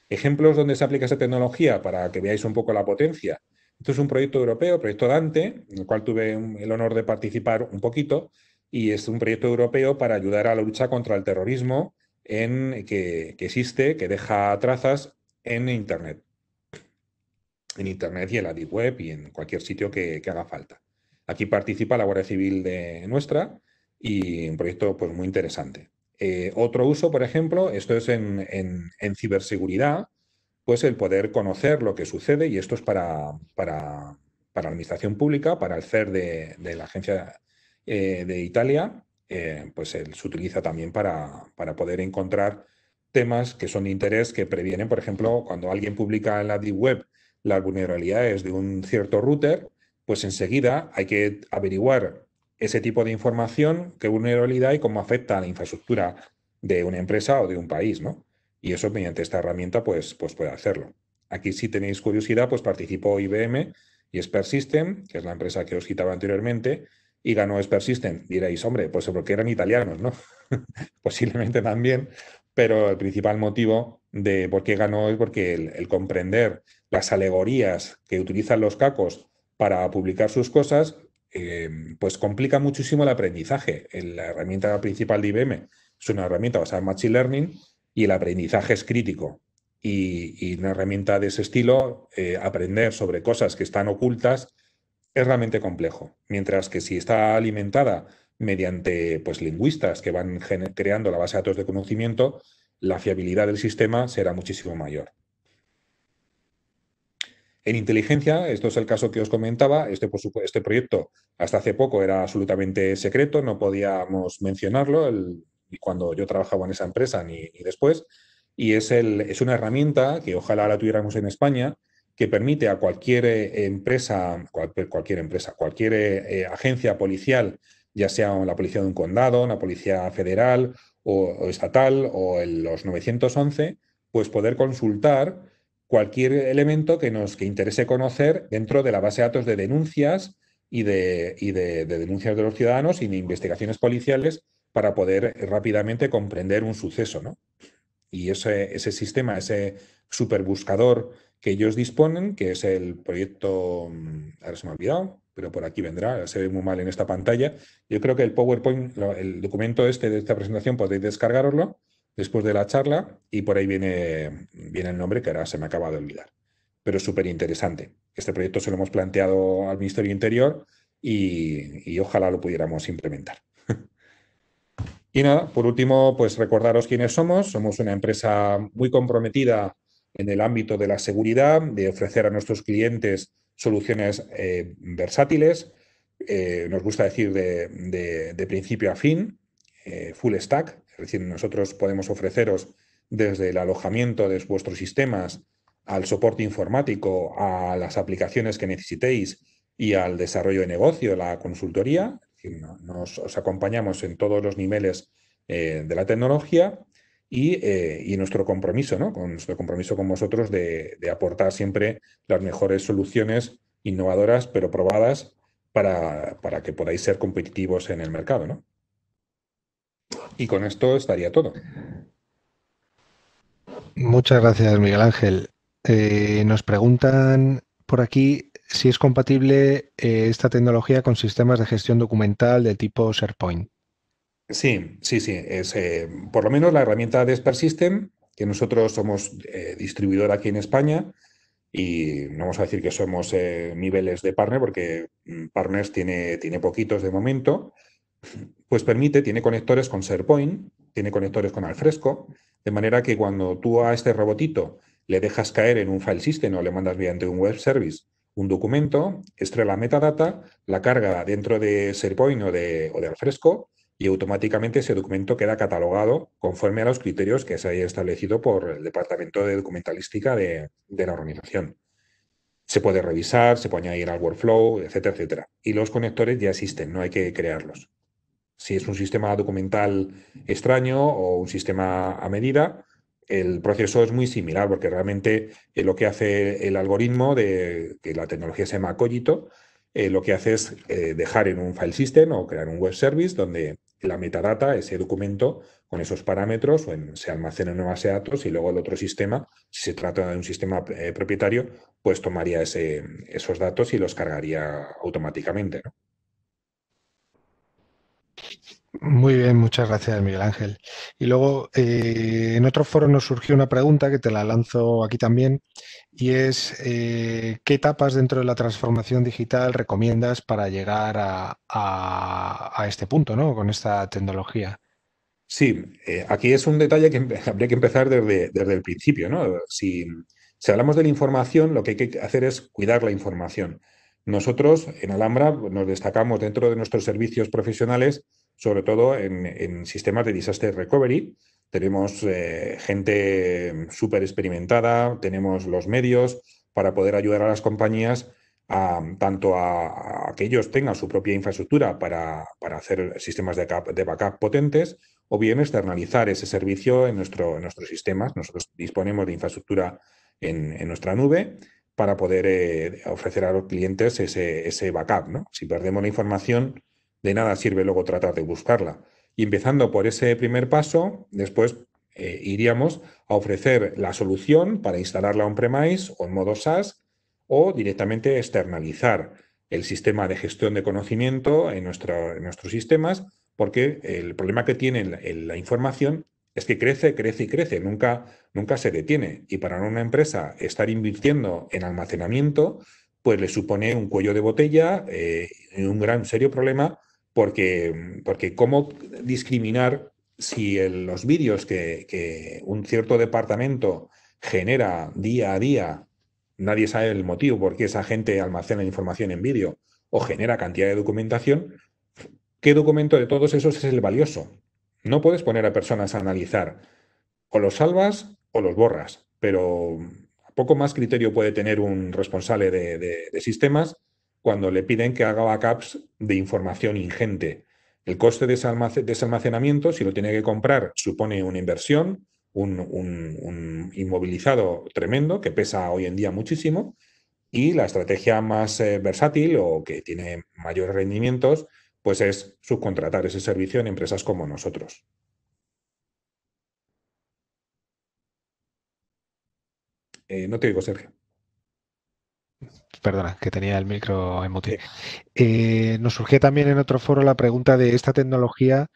Ejemplos donde se aplica esta tecnología para que veáis un poco la potencia. Esto es un proyecto europeo, proyecto Dante, en el cual tuve el honor de participar un poquito, y es un proyecto europeo para ayudar a la lucha contra el terrorismo que existe, que deja trazas en Internet y en la Deep Web y en cualquier sitio que haga falta. Aquí participa la Guardia Civil de nuestra y un proyecto pues, muy interesante. Otro uso, por ejemplo, esto es en ciberseguridad, pues el poder conocer lo que sucede, y esto es para la administración pública, para el CER de la Agencia de Italia, pues se utiliza también para poder encontrar temas que son de interés, que previenen, por ejemplo, cuando alguien publica en la Deep Web las vulnerabilidades de un cierto router, pues enseguida hay que averiguar ese tipo de información, qué vulnerabilidad y cómo afecta a la infraestructura de una empresa o de un país, ¿no? Y eso mediante esta herramienta pues puede hacerlo. Aquí, si tenéis curiosidad, pues participó IBM y Expert System, que es la empresa que os citaba anteriormente, y ganó Expert System. Diréis, hombre, pues porque eran italianos, ¿no? Posiblemente también, pero el principal motivo de por qué ganó es porque el comprender las alegorías que utilizan los cacos para publicar sus cosas, pues complica muchísimo el aprendizaje. La herramienta principal de IBM es una herramienta basada en Machine Learning, y el aprendizaje es crítico. Y una herramienta de ese estilo, aprender sobre cosas que están ocultas, es realmente complejo. Mientras que si está alimentada mediante pues, lingüistas que van creando la base de datos de conocimiento, la fiabilidad del sistema será muchísimo mayor. En inteligencia, esto es el caso que os comentaba, este proyecto hasta hace poco era absolutamente secreto, no podíamos mencionarlo cuando yo trabajaba en esa empresa ni después, y es una herramienta que ojalá la tuviéramos en España, que permite a cualquier empresa, cualquier agencia policial ya sea la policía de un condado, una policía federal o estatal o los 911, pues poder consultar cualquier elemento que interese conocer dentro de la base de datos de denuncias y de denuncias de los ciudadanos y de investigaciones policiales para poder rápidamente comprender un suceso, ¿no? Y ese sistema, ese superbuscador que ellos disponen, que es el proyecto, ahora se me ha olvidado, pero por aquí vendrá, se ve muy mal en esta pantalla. Yo creo que el PowerPoint, el documento este de esta presentación, podéis descargarlo después de la charla y por ahí viene el nombre que ahora se me acaba de olvidar. Pero es súper interesante. Este proyecto se lo hemos planteado al Ministerio de Interior y ojalá lo pudiéramos implementar. Y nada, por último, pues recordaros quiénes somos. Somos una empresa muy comprometida en el ámbito de la seguridad, de ofrecer a nuestros clientes soluciones versátiles. Nos gusta decir de principio a fin, full stack. Es decir, nosotros podemos ofreceros desde el alojamiento de vuestros sistemas al soporte informático, a las aplicaciones que necesitéis y al desarrollo de negocio, la consultoría. Os acompañamos en todos los niveles de la tecnología y nuestro compromiso, ¿no? Con nuestro compromiso con vosotros de aportar siempre las mejores soluciones innovadoras, pero probadas para que podáis ser competitivos en el mercado, ¿no? Y con esto estaría todo. Muchas gracias, Miguel Ángel. Nos preguntan por aquí si es compatible esta tecnología con sistemas de gestión documental de tipo SharePoint. Sí, sí, sí. Es, por lo menos la herramienta de Spark System, que nosotros somos distribuidor aquí en España, y no vamos a decir que somos niveles de partner, porque partners tiene poquitos de momento, pues tiene conectores con SharePoint, tiene conectores con Alfresco, de manera que cuando tú a este robotito le dejas caer en un file system o le mandas mediante un web service un documento, extrae la metadata, la carga dentro de SharePoint o de Alfresco y automáticamente ese documento queda catalogado conforme a los criterios que se haya establecido por el Departamento de Documentalística de la organización. Se puede revisar, se puede añadir al workflow, etcétera, etcétera. Y los conectores ya existen, no hay que crearlos. Si es un sistema documental extraño o un sistema a medida, el proceso es muy similar porque realmente lo que hace el algoritmo de que la tecnología se llama Cogito, lo que hace es dejar en un file system o crear un web service donde la metadata, ese documento con esos parámetros, se almacena en una base de datos y luego el otro sistema, si se trata de un sistema propietario, pues tomaría esos datos y los cargaría automáticamente, ¿no? Muy bien, muchas gracias, Miguel Ángel. Y luego, en otro foro nos surgió una pregunta que te la lanzo aquí también, y es, ¿qué etapas dentro de la transformación digital recomiendas para llegar a este punto, ¿no? Con esta tecnología? Sí, aquí es un detalle que habría que empezar desde el principio, ¿no? Si hablamos de la información, lo que hay que hacer es cuidar la información. Nosotros en Alhambra nos destacamos dentro de nuestros servicios profesionales, sobre todo en sistemas de disaster recovery. Tenemos gente súper experimentada, tenemos los medios para poder ayudar a las compañías tanto a que ellos tengan su propia infraestructura para hacer sistemas de backup potentes o bien externalizar ese servicio en nuestros sistemas. Nosotros disponemos de infraestructura en nuestra nube para poder ofrecer a los clientes ese backup, ¿no? Si perdemos la información, de nada sirve luego tratar de buscarla. Y empezando por ese primer paso, después iríamos a ofrecer la solución para instalarla on-premise o en modo SaaS o directamente externalizar el sistema de gestión de conocimiento en nuestros sistemas, porque el problema que tiene la información es que crece, crece y crece, nunca se detiene. Y para una empresa estar invirtiendo en almacenamiento, pues le supone un cuello de botella y un gran serio problema, porque ¿cómo discriminar si los vídeos que un cierto departamento genera día a día, nadie sabe el motivo por qué esa gente almacena información en vídeo o genera cantidad de documentación? ¿Qué documento de todos esos es el valioso? No puedes poner a personas a analizar, o los salvas o los borras, pero poco más criterio puede tener un responsable de sistemas cuando le piden que haga backups de información ingente. El coste de ese almacenamiento, si lo tiene que comprar, supone una inversión, un inmovilizado tremendo que pesa hoy en día muchísimo, y la estrategia más versátil o que tiene mayores rendimientos, pues es subcontratar ese servicio en empresas como nosotros. No te digo, Sergio. Perdona, que tenía el micro en mute. Sí. Nos surgió también en otro foro la pregunta de esta tecnología,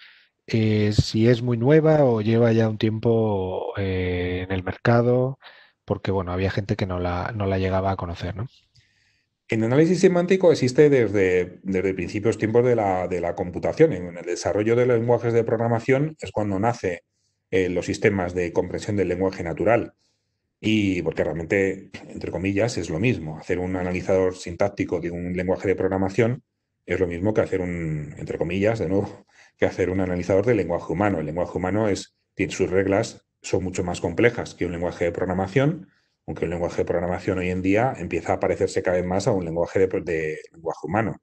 si es muy nueva o lleva ya un tiempo en el mercado, porque bueno, había gente que no la llegaba a conocer, ¿no? En análisis semántico existe desde principios tiempos de la computación. En el desarrollo de los lenguajes de programación es cuando nace los sistemas de comprensión del lenguaje natural. Y porque realmente, entre comillas, es lo mismo. Hacer un analizador sintáctico de un lenguaje de programación es lo mismo que hacer entre comillas, de nuevo, que hacer un analizador del lenguaje humano. El lenguaje humano tiene sus reglas, son mucho más complejas que un lenguaje de programación, aunque un lenguaje de programación hoy en día empieza a parecerse cada vez más a un lenguaje de lenguaje humano.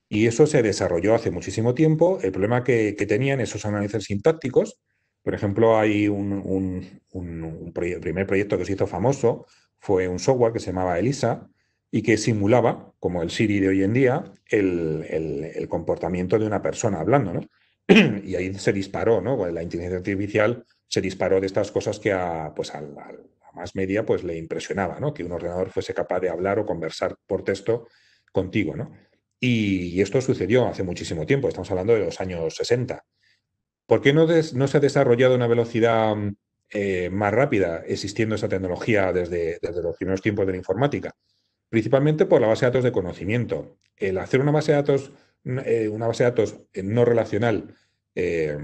Y eso se desarrolló hace muchísimo tiempo. El problema que tenían esos análisis sintácticos, por ejemplo, hay un primer proyecto que se hizo famoso, fue un software que se llamaba ELISA y que simulaba, como el Siri de hoy en día, el comportamiento de una persona hablando, ¿no? Y ahí se disparó, ¿no? La inteligencia artificial se disparó de estas cosas que a más media pues, le impresionaba, ¿no? Que un ordenador fuese capaz de hablar o conversar por texto contigo, ¿no? Y esto sucedió hace muchísimo tiempo, estamos hablando de los años 60. ¿Por qué no se ha desarrollado a una velocidad más rápida existiendo esa tecnología desde los primeros tiempos de la informática? Principalmente por la base de datos de conocimiento. El hacer una base de datos no relacional, eh,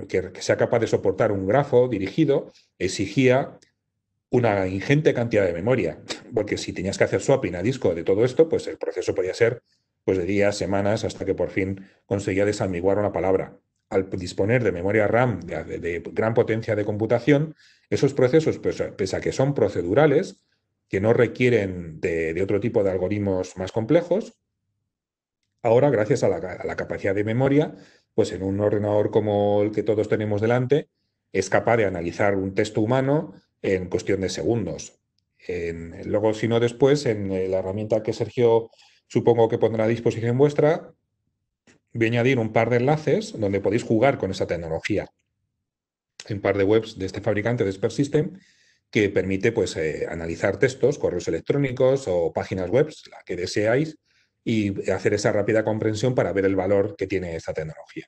que sea capaz de soportar un grafo dirigido, exigía una ingente cantidad de memoria, porque si tenías que hacer swapping a disco de todo esto, pues el proceso podía ser pues, de días, semanas, hasta que por fin conseguía desamiguar una palabra. Al disponer de memoria RAM de gran potencia de computación, esos procesos, pues, pese a que son procedurales, que no requieren de otro tipo de algoritmos más complejos, ahora, gracias a la capacidad de memoria, pues en un ordenador como el que todos tenemos delante, es capaz de analizar un texto humano en cuestión de segundos. Luego, si no después, en la herramienta que Sergio supongo que pondrá a disposición vuestra, voy a añadir un par de enlaces donde podéis jugar con esa tecnología. Hay un par de webs de este fabricante, de Sper System, que permite pues, analizar textos, correos electrónicos o páginas web, la que deseáis, y hacer esa rápida comprensión para ver el valor que tiene esta tecnología.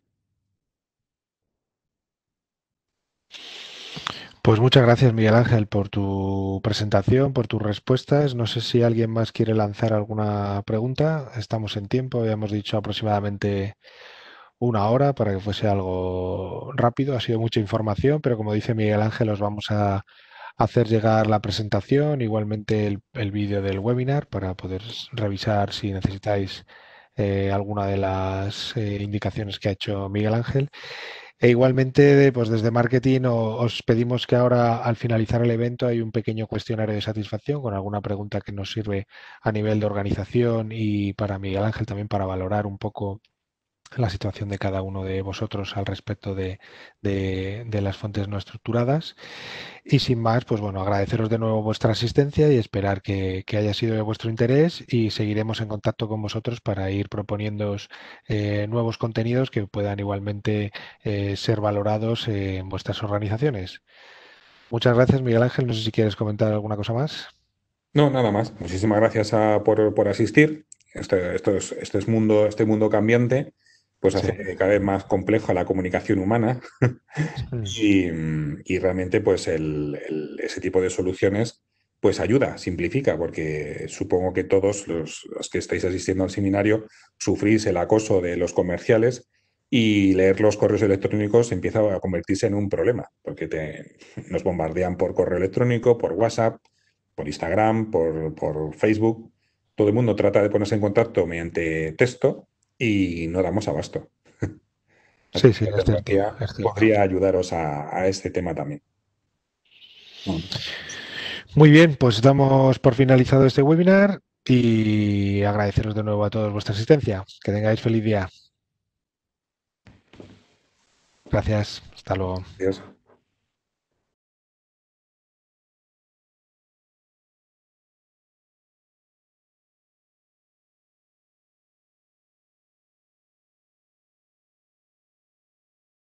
Pues muchas gracias, Miguel Ángel, por tu presentación, por tus respuestas. No sé si alguien más quiere lanzar alguna pregunta. Estamos en tiempo, habíamos dicho aproximadamente una hora para que fuese algo rápido. Ha sido mucha información, pero como dice Miguel Ángel, os vamos a hacer llegar la presentación, igualmente el vídeo del webinar para poder revisar si necesitáis alguna de las indicaciones que ha hecho Miguel Ángel. E igualmente, pues desde marketing os pedimos que ahora, al finalizar el evento, hay un pequeño cuestionario de satisfacción con alguna pregunta que nos sirve a nivel de organización y para Miguel Ángel también para valorar un poco la situación de cada uno de vosotros al respecto de las fuentes no estructuradas. Y sin más, pues bueno, agradeceros de nuevo vuestra asistencia y esperar que haya sido de vuestro interés y seguiremos en contacto con vosotros para ir proponiéndoos nuevos contenidos que puedan igualmente ser valorados en vuestras organizaciones. Muchas gracias, Miguel Ángel. No sé si quieres comentar alguna cosa más. No, nada más. Muchísimas gracias por asistir. Este mundo cambiante, pues Sí. hace cada vez más compleja la comunicación humana Mm. y realmente pues ese tipo de soluciones pues ayuda, simplifica, porque supongo que todos los que estáis asistiendo al seminario sufrís el acoso de los comerciales y leer los correos electrónicos empieza a convertirse en un problema, porque nos bombardean por correo electrónico, por WhatsApp, por Instagram, por Facebook. Todo el mundo trata de ponerse en contacto mediante texto y no damos abasto. Así Sí, que sí, la es cierto, tecnología es cierto. podría ayudaros a este tema también. Mm. Muy bien, pues damos por finalizado este webinar y agradeceros de nuevo a todos vuestra asistencia. Que tengáis feliz día. Gracias. Hasta luego. Adiós.